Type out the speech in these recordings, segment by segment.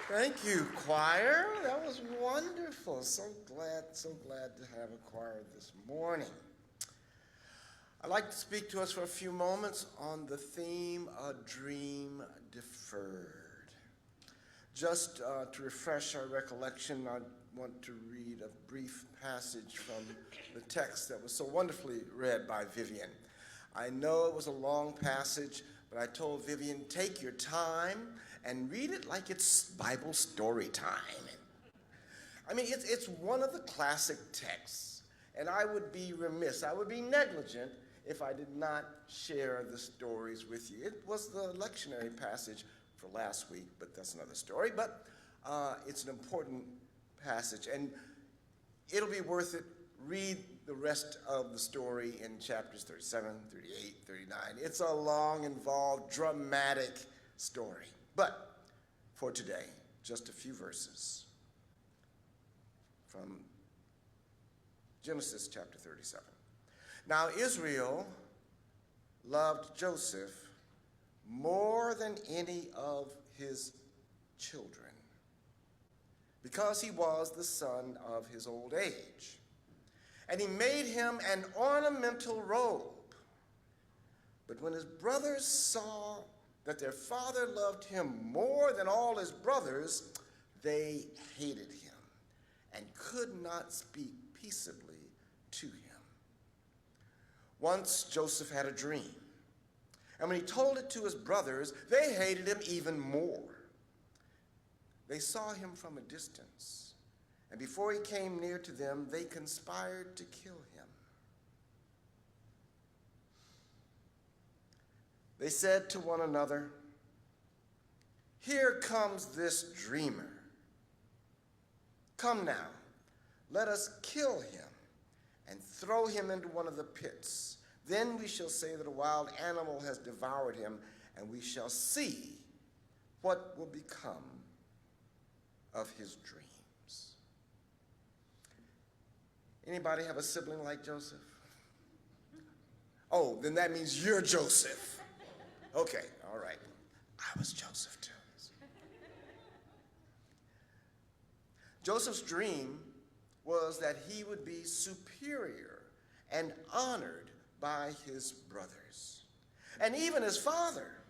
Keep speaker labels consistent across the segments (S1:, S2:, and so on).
S1: Thank you, choir. That was wonderful. So glad to have a choir this morning. I'd like to speak to us for a few moments on the theme, A Dream Deferred. Just to refresh our recollection, I want to read a brief passage from the text that was so wonderfully read by Vivian. I know it was a long passage, but I told Vivian, take your time and read it like it's Bible story time. I mean, it's one of the classic texts, and I would be remiss, I would be negligent if I did not share the stories with you. It was the lectionary passage for last week, but that's another story. But it's an important passage, and it'll be worth it. Read the rest of the story in chapters 37, 38, 39. It's a long, involved, dramatic story. But for today, just a few verses from Genesis chapter 37. Now Israel loved Joseph more than any of his children, because he was the son of his old age. And he made him an ornamental robe. But when his brothers saw that their father loved him more than all his brothers, they hated him and could not speak peaceably to him. Once Joseph had a dream, and when he told it to his brothers, they hated him even more. They saw him from a distance, and before he came near to them, they conspired to kill him. They said to one another, "Here comes this dreamer. Come now, let us kill him and throw him into one of the pits. Then we shall say that a wild animal has devoured him, and we shall see what will become of his dreams." Anybody have a sibling like Joseph? Oh, then that means you're Joseph. Okay, all right. I was Joseph too. Joseph's dream was that he would be superior and honored by his brothers, and even his father.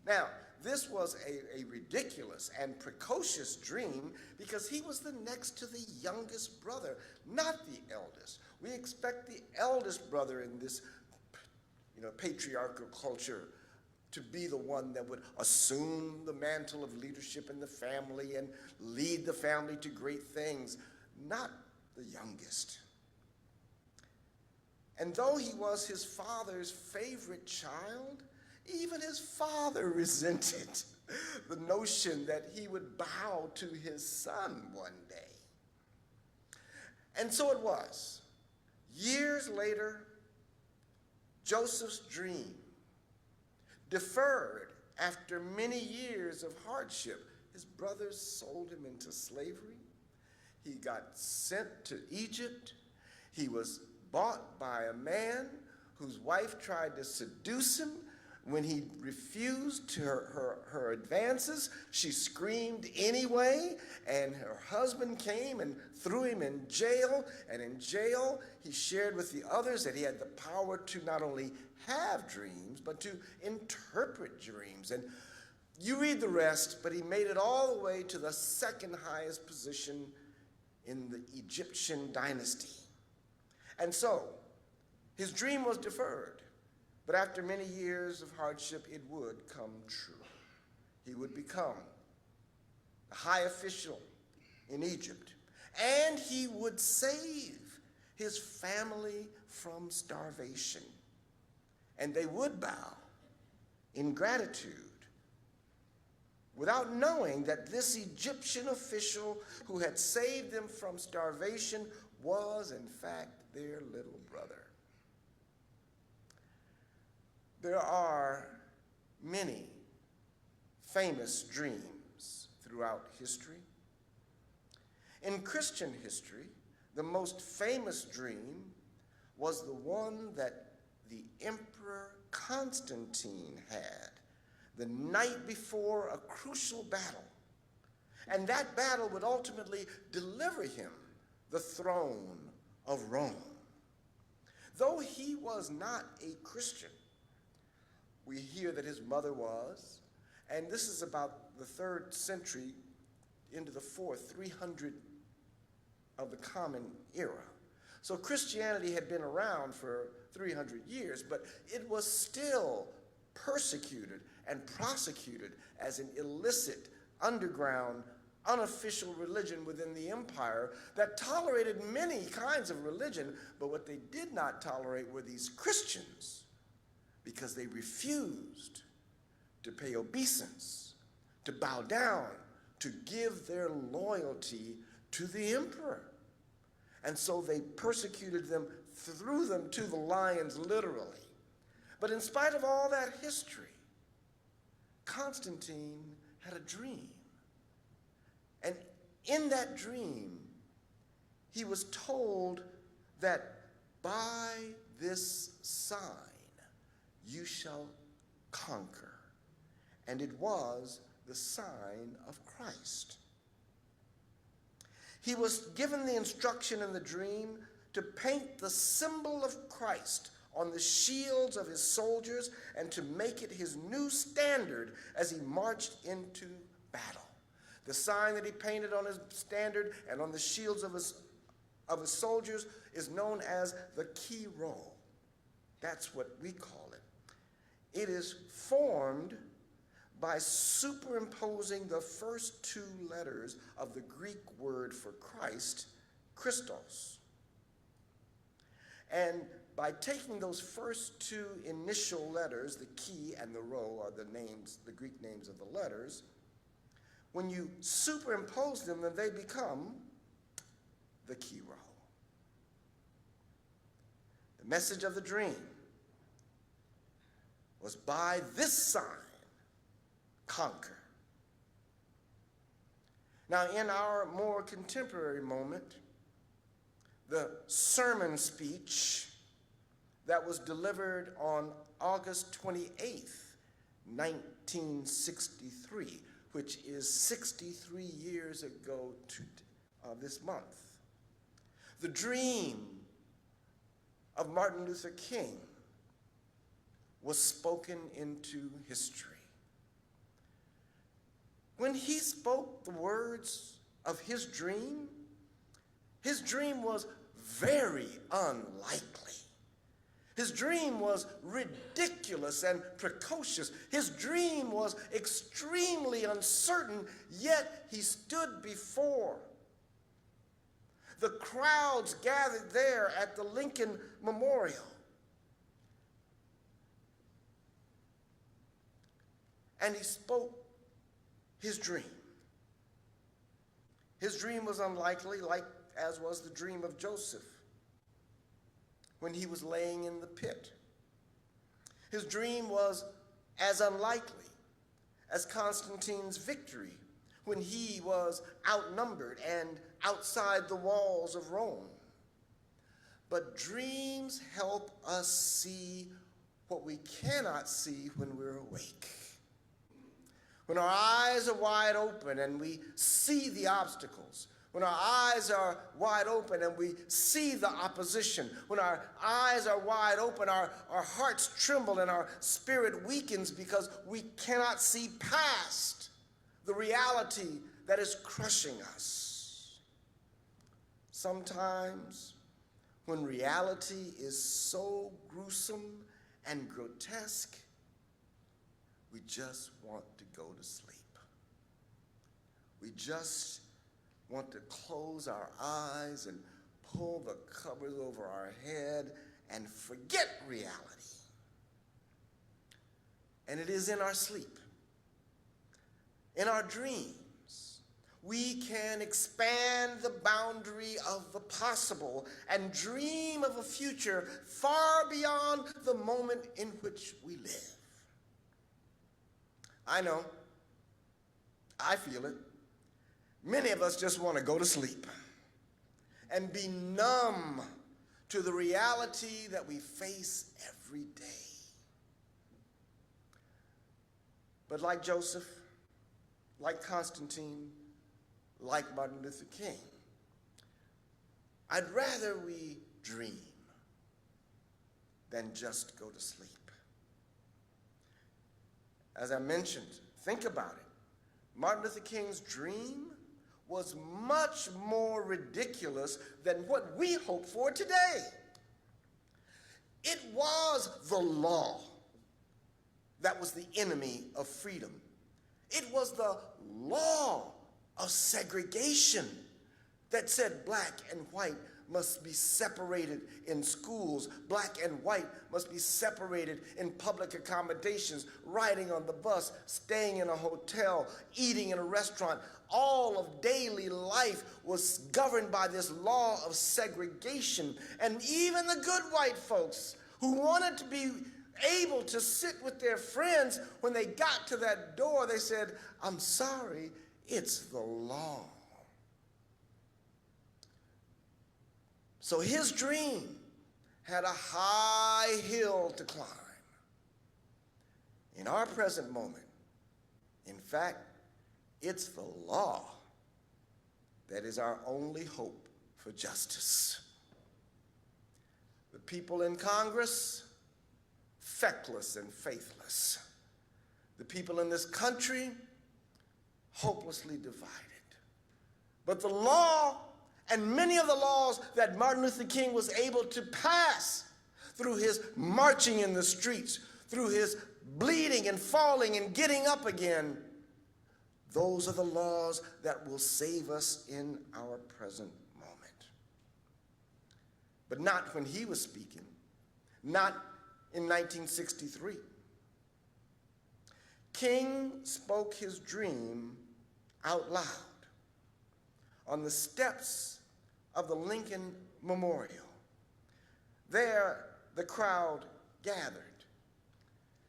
S1: Now, this was a ridiculous and precocious dream because he was the next to the youngest brother, not the eldest. We expect the eldest brother in this, patriarchal culture to be the one that would assume the mantle of leadership in the family and lead the family to great things, not the youngest. And though he was his father's favorite child, even his father resented the notion that he would bow to his son one day. And so it was. Years later, Joseph's dream, deferred after many years of hardship. His brothers sold him into slavery. He got sent to Egypt. He was bought by a man whose wife tried to seduce him. When he refused to her advances, she screamed anyway, and her husband came and threw him in jail. And in jail, he shared with the others that he had the power to not only have dreams, but to interpret dreams. And you read the rest, but he made it all the way to the second highest position in the Egyptian dynasty. And so, his dream was deferred. But after many years of hardship, it would come true. He would become a high official in Egypt, and he would save his family from starvation. And they would bow in gratitude, without knowing that this Egyptian official who had saved them from starvation was, in fact, their little brother. There are many famous dreams throughout history. In Christian history, the most famous dream was the one that the Emperor Constantine had the night before a crucial battle. And that battle would ultimately deliver him the throne of Rome. Though he was not a Christian, we hear that his mother was, and this is about the 3rd century into the 4th, 300 of the Common Era. So Christianity had been around for 300 years, but it was still persecuted and prosecuted as an illicit, underground, unofficial religion within the empire that tolerated many kinds of religion, but what they did not tolerate were these Christians, because they refused to pay obeisance, to bow down, to give their loyalty to the emperor. And so they persecuted them, threw them to the lions, literally. But in spite of all that history, Constantine had a dream. And in that dream, he was told that by this sign you shall conquer. And it was the sign of Christ. He was given the instruction in the dream to paint the symbol of Christ on the shields of his soldiers and to make it his new standard as he marched into battle. The sign that he painted on his standard and on the shields of his soldiers is known as the key roll. That's what we call it. It is formed by superimposing the first 2 letters of the Greek word for Christ, Christos. And by taking those first 2 initial letters, the key and the rho are the names, the Greek names of the letters, when you superimpose them, then they become the key rho. The message of the dream was, by this sign, conquer. Now, in our more contemporary moment, the sermon speech that was delivered on August 28th, 1963, which is 63 years ago to this month. The dream of Martin Luther King was spoken into history. When he spoke the words of his dream was very unlikely. His dream was ridiculous and precocious. His dream was extremely uncertain, yet he stood before the crowds gathered there at the Lincoln Memorial. And he spoke his dream. His dream was unlikely, like as was the dream of Joseph when he was laying in the pit. His dream was as unlikely as Constantine's victory when he was outnumbered and outside the walls of Rome. But dreams help us see what we cannot see when we're awake. When our eyes are wide open and we see the obstacles, when our eyes are wide open and we see the opposition, when our eyes are wide open, our hearts tremble and our spirit weakens because we cannot see past the reality that is crushing us. Sometimes, when reality is so gruesome and grotesque, we just want to go to sleep. We just want to close our eyes and pull the covers over our head and forget reality. And it is in our sleep, in our dreams, we can expand the boundary of the possible and dream of a future far beyond the moment in which we live. I know, I feel it. Many of us just want to go to sleep and be numb to the reality that we face every day. But like Joseph, like Constantine, like Martin Luther King. I'd rather we dream than just go to sleep. As I mentioned, think about it. Martin Luther King's dream was much more ridiculous than what we hope for today. It was the law that was the enemy of freedom. It was the law of segregation that said black and white must be separated in schools. Black and white must be separated in public accommodations, riding on the bus, staying in a hotel, eating in a restaurant. All of daily life was governed by this law of segregation. And even the good white folks who wanted to be able to sit with their friends, when they got to that door, they said, "I'm sorry, it's the law." So his dream had a high hill to climb. In our present moment, in fact, it's the law that is our only hope for justice. The people in Congress, feckless and faithless. The people in this country, hopelessly divided. But the law, and many of the laws that Martin Luther King was able to pass through his marching in the streets, through his bleeding and falling and getting up again, those are the laws that will save us in our present moment. But not when he was speaking, not in 1963. King spoke his dream out loud on the steps of the Lincoln Memorial. There, the crowd gathered.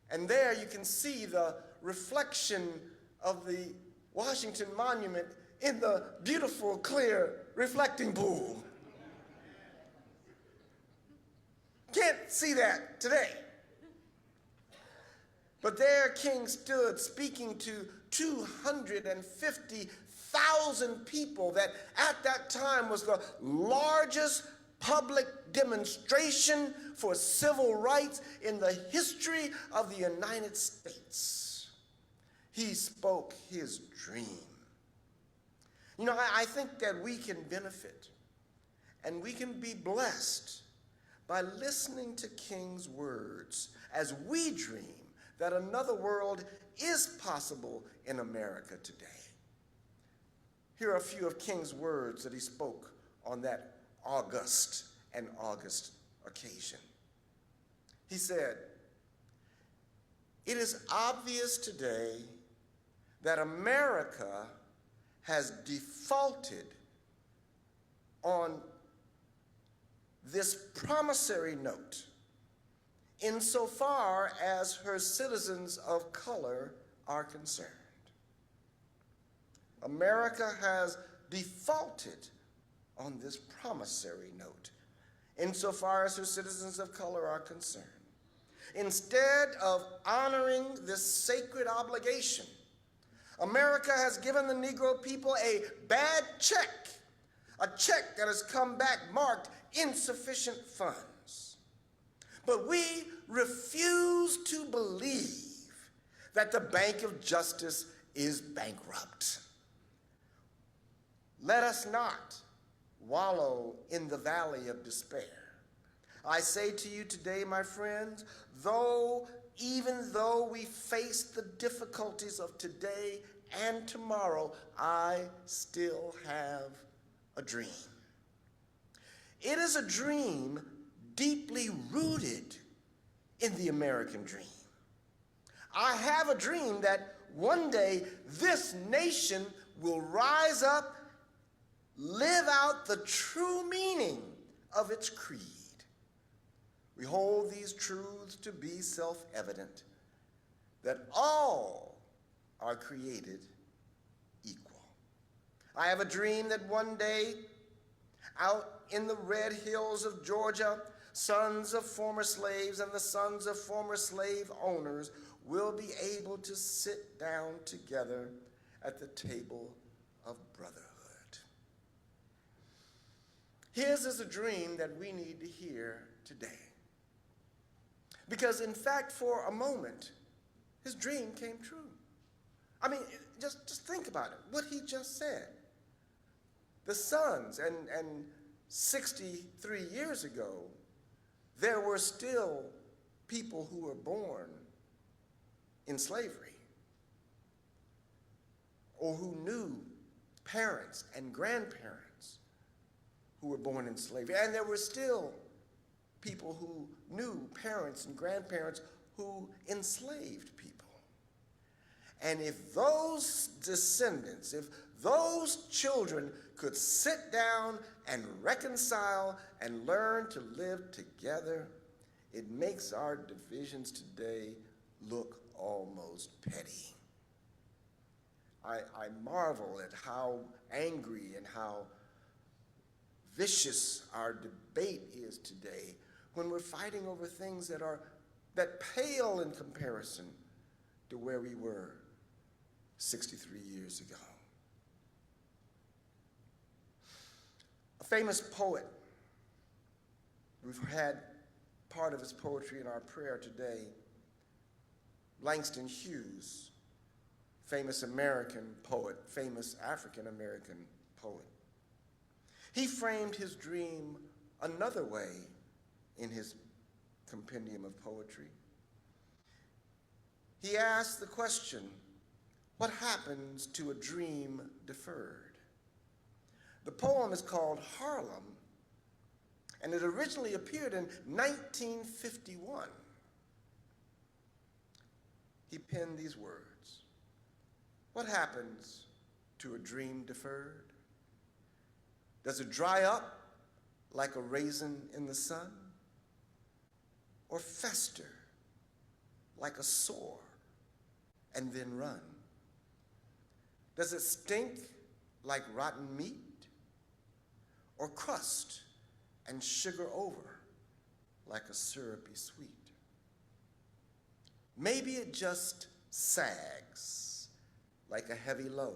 S1: And there you can see the reflection of the Washington Monument in the beautiful, clear, reflecting pool. Can't see that today. But there King stood speaking to 250,000 people. That at that time was the largest public demonstration for civil rights in the history of the United States. He spoke his dream. You know, I think that we can benefit and we can be blessed by listening to King's words as we dream that another world is possible in America today. Here are a few of King's words that he spoke on that August occasion. He said, "It is obvious today that America has defaulted on this promissory note insofar as her citizens of color are concerned. America has defaulted on this promissory note insofar as her citizens of color are concerned. Instead of honoring this sacred obligation, America has given the Negro people a bad check, a check that has come back marked insufficient funds. But we refuse to believe that the Bank of Justice is bankrupt. Let us not wallow in the valley of despair. I say to you today, my friends, even though we face the difficulties of today and tomorrow, I still have a dream. It is a dream deeply rooted in the American dream. I have a dream that one day this nation will rise up, live out the true meaning of its creed. We hold these truths to be self-evident, that all are created equal. I have a dream that one day, out in the red hills of Georgia, sons of former slaves and the sons of former slave owners will be able to sit down together at the table of brotherhood. His is a dream that we need to hear today. Because in fact, for a moment, his dream came true. I mean, just think about it, what he just said. The sons, and 63 years ago, there were still people who were born in slavery, or who knew parents and grandparents who were born in slavery. And there were still people who knew parents and grandparents who enslaved people. And if those descendants, if those children could sit down and reconcile and learn to live together, it makes our divisions today look almost petty. I marvel at how angry and how vicious our debate is today when we're fighting over things that pale in comparison to where we were 63 years ago. A famous poet, we've had part of his poetry in our prayer today, Langston Hughes, famous American poet, famous African-American poet. He framed his dream another way in his compendium of poetry. He asked the question, what happens to a dream deferred? The poem is called Harlem, and it originally appeared in 1951. He penned these words, what happens to a dream deferred? Does it dry up like a raisin in the sun? Or fester like a sore and then run? Does it stink like rotten meat? Or crust and sugar over like a syrupy sweet? Maybe it just sags like a heavy load.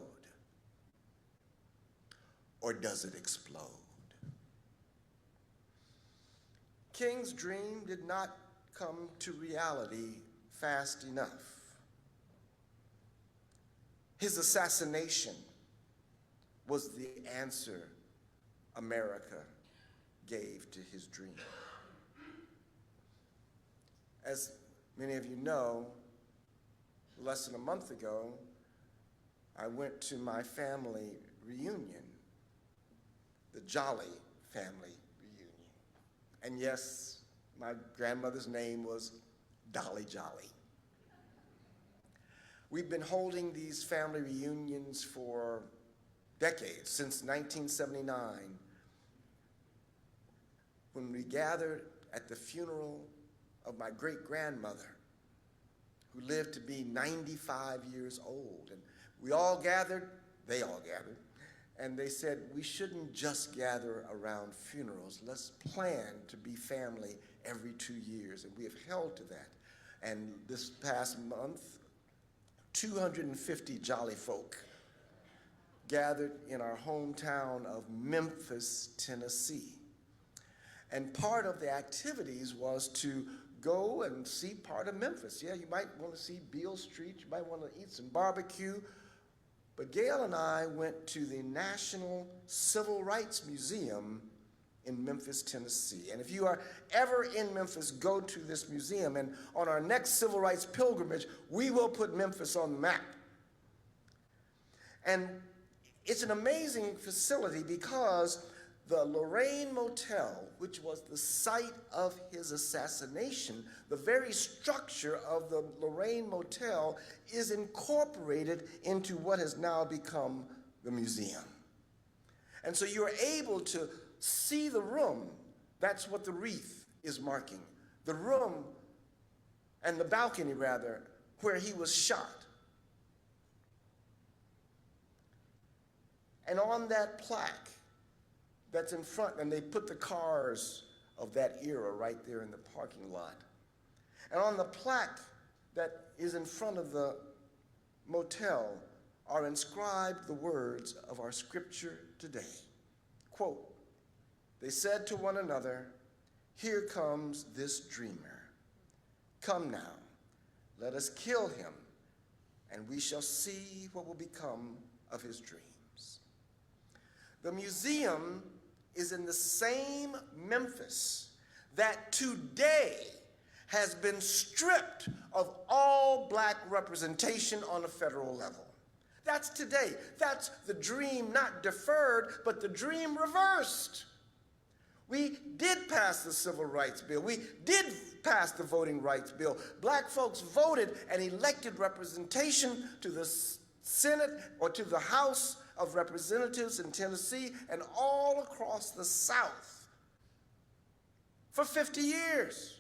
S1: Or does it explode? King's dream did not come to reality fast enough. His assassination was the answer America gave to his dream. As many of you know, less than a month ago, I went to my family reunion, the Jolly family reunion. And yes, my grandmother's name was Dolly Jolly. We've been holding these family reunions for decades, since 1979, when we gathered at the funeral of my great-grandmother, who lived to be 95 years old. And we all gathered, they all gathered, and they said, we shouldn't just gather around funerals. Let's plan to be family every 2 years, and we have held to that. And this past month, 250 jolly folk gathered in our hometown of Memphis, Tennessee. And part of the activities was to go and see part of Memphis. Yeah, you might want to see Beale Street, you might want to eat some barbecue. But Gail and I went to the National Civil Rights Museum in Memphis, Tennessee. And if you are ever in Memphis, go to this museum. And on our next civil rights pilgrimage, we will put Memphis on the map. And it's an amazing facility because the Lorraine Motel, which was the site of his assassination, the very structure of the Lorraine Motel is incorporated into what has now become the museum. And so you're able to see the room. That's what the wreath is marking. The room, and the balcony rather, where he was shot. And on that plaque that's in front, and they put the cars of that era right there in the parking lot. And on the plaque that is in front of the motel are inscribed the words of our scripture today. Quote, they said to one another, "Here comes this dreamer. Come now, let us kill him, and we shall see what will become of his dreams." The museum is in the same Memphis that today has been stripped of all black representation on a federal level. That's today. That's the dream not deferred, but the dream reversed. We did pass the Civil Rights Bill. We did pass the Voting Rights Bill. Black folks voted and elected representation to the Senate or to the House of Representatives in Tennessee and all across the South for 50 years.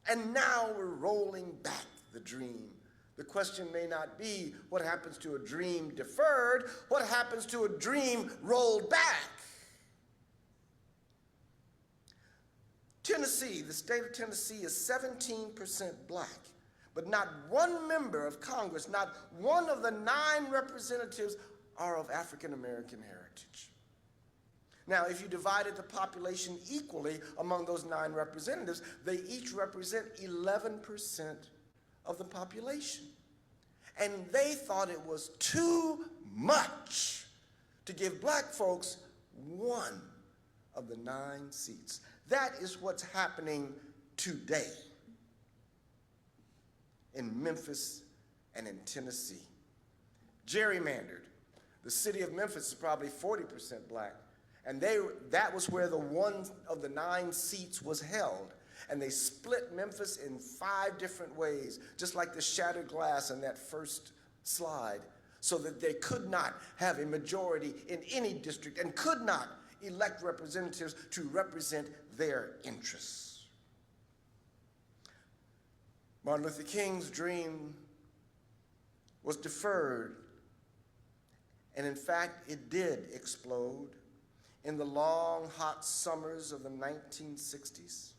S1: And now we're rolling back the dream. The question may not be what happens to a dream deferred, what happens to a dream rolled back? Tennessee, the state of Tennessee is 17% black, but not one member of Congress, not one of the 9 representatives are of African American heritage. Now, if you divided the population equally among those 9 representatives, they each represent 11% of the population. And they thought it was too much to give black folks 1 of the 9 seats. That is what's happening today in Memphis and in Tennessee. Gerrymandered. The city of Memphis is probably 40% black. And that was where the 1 of the 9 seats was held. And they split Memphis in 5 different ways, just like the shattered glass in that first slide, so that they could not have a majority in any district and could not elect representatives to represent their interests. Martin Luther King's dream was deferred, and in fact, it did explode in the long, hot summers of the 1960s.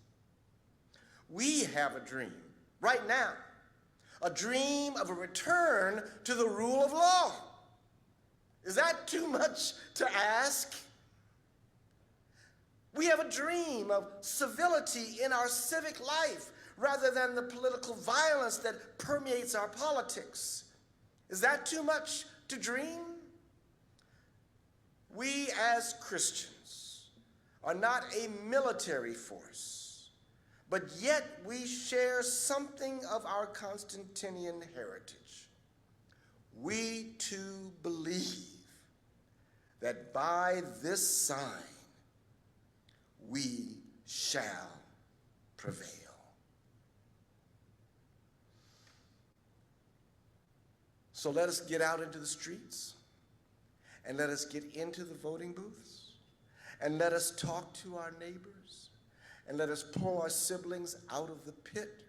S1: We have a dream right now, a dream of a return to the rule of law. Is that too much to ask? We have a dream of civility in our civic life rather than the political violence that permeates our politics. Is that too much to dream? We as Christians are not a military force, but yet we share something of our Constantinian heritage. We too believe that by this sign we shall prevail. So let us get out into the streets, and let us get into the voting booths, and let us talk to our neighbors, and let us pull our siblings out of the pit,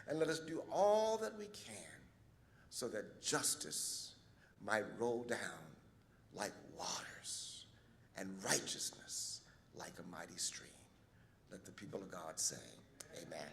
S1: and let us do all that we can so that justice might roll down like waters and righteousness like a mighty stream. Let the people of God say, amen.